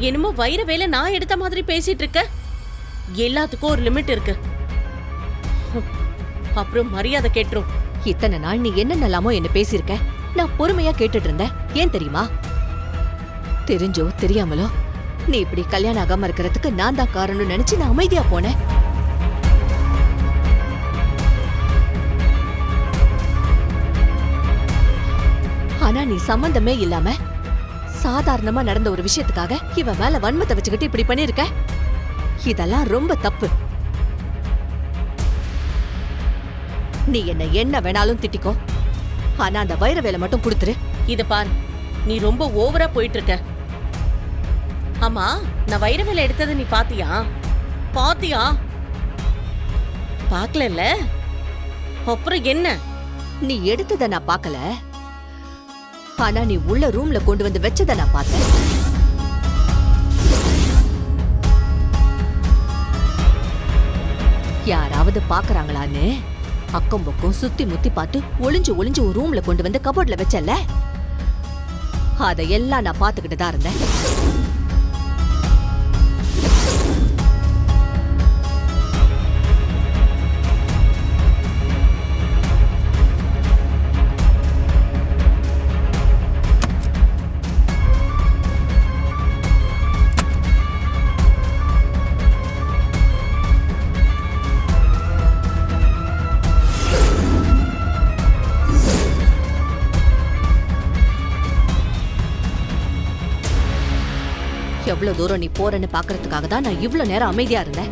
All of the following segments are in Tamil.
என்னமோ வைர வேலை நான் எடுத்த மாதிரி பேசிட்டு இருக்க. எல்லாத்துக்கும் ஒரு லிமிட் இருக்கு. அப்புறம் மரியாதை கேட்டுரும். இத்தனை நாள் நீ என்னென்னலாமோ என்ன பேசியிருக்க. நான் பொறுமையா கேட்டுட்டு இருந்தேன். ஏன் தெரியுமா? தெரிஞ்சோ தெரியாமலோ நீ இப்படி கல்யாணம் ஆகாம இருக்கிறதுக்கு நான் தான் காரணம் நினைச்சு நான் அமைதியா போனேன். ஆனா நீ சம்பந்தமே இல்லாம சாதாரணமா நடந்த ஒரு விஷயத்துக்காக இவ மேல வன்மத்தை வச்சுக்கிட்டு இப்படி பண்ணிருக்க. இதெல்லாம் ரொம்ப தப்பு. நீ என்ன வேணாலும் திட்டிக்கோ, ஆனா அந்த வைர வேலை மட்டும் கொடுத்துரு. இத பாரு, நீ ரொம்ப ஓவரா போயிட்டு இருக்க. ஆமா, நான் வைர வேலை எடுத்தது நீ பாத்தியா? பாக்கல. அப்புறம் என்ன? நீ எடுத்தத நான் பாக்கல, ஆனா நீ உள்ள ரூம்ல கொண்டு வந்து வச்சத நான் பார்த்தேன். யாராவது பாக்குறாங்களான்னு அக்கம் பக்கம் சுத்தி முத்தி பார்த்து ஒளிஞ்சு ஒரு ரூம்ல கொண்டு வந்து கபோர்ட்ல வச்சல, அதையெல்லாம் நான் பாத்துக்கிட்டு தான் இருந்தேன். எவ்வளவு தூரம் நீ போறன்னு பாக்குறதுக்காக தான் நான் இவ்வளவு நேரம் அமைதியா இருந்தேன்.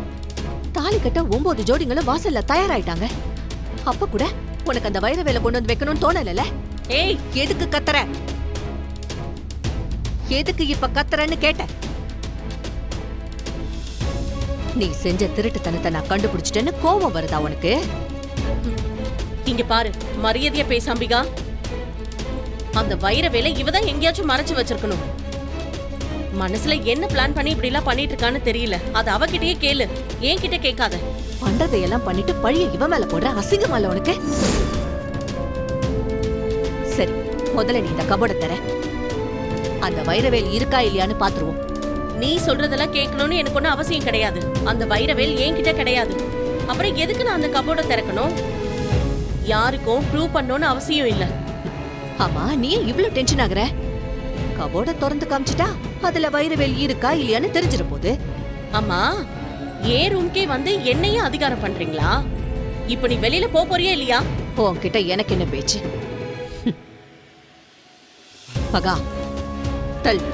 தாலி கட்ட 9 ஜோடிங்களும் வாசல்ல தயாராயிட்டாங்க. அப்ப கூட உனக்கு அந்த வைர வேலை கொண்டு வந்து வைக்கணும்னு தோணல. ஏய், எதுக்கு கத்துற? எதுக்கு இப்ப கத்துறன்னு கேட்ட. நீ செஞ்ச திருட்டுத்தனத்தை நான் கண்டுபிடிச்சிட்டேன்னு கோபம் வருதா உனக்கு? இங்க பாரு, மரியாதையா பேசாம்பிகா. அந்த வைர வேலை இவதான் எங்கேயாச்சும் மறைச்சு வச்சிருக்கணும். மனசுல என்ன பிளான் பண்ணி இப்படி எல்லாம் பண்ணிட்டு இருக்கான்னு தெரியல. அது அவகிட்டயே கேளு, என்கிட்ட கேட்காத. பண்றதையெல்லாம் பண்ணிட்டு பழிய இவ மேல போடுற. அசிங்கமால உனக்கு? சரி, முதல்ல நீ இந்த கபோர்டை தர. அந்த வைரவேல் இருக்கா இல்லையான்னு பாத்துருவோம். நீ சொல்றதெல்லாம் கேட்கணும்னு எனக்கு ஒன்னும் அவசியம் கிடையாது. அந்த வைரவேல் என்கிட்ட கிடையாது. அப்புறம் எதுக்கு நான் அந்த கபோர்டை திறக்கணும்? யாருக்கும் ப்ரூவ் பண்ணணும்னு அவசியம் இல்ல. ஆமா, நீ இவ்ளோ டென்ஷன் ஆகுற? கபோர்டை திறந்து காமிச்சிட்டா அதுல வைரவேல் இருக்கா இல்லையான்னு தெரிஞ்சிட போகுது. அம்மா, ஏன் ரூம்கே வந்து என்னையும் அதிகாரம் பண்றீங்களா? இப்ப நீ வெளியில போறியா இல்லையா? உன்கிட்ட எனக்கு என்ன பேச்சு? பகா டல்.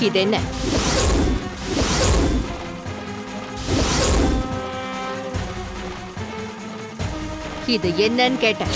இது என்ன? இது என்னன்னு கேட்டேன்.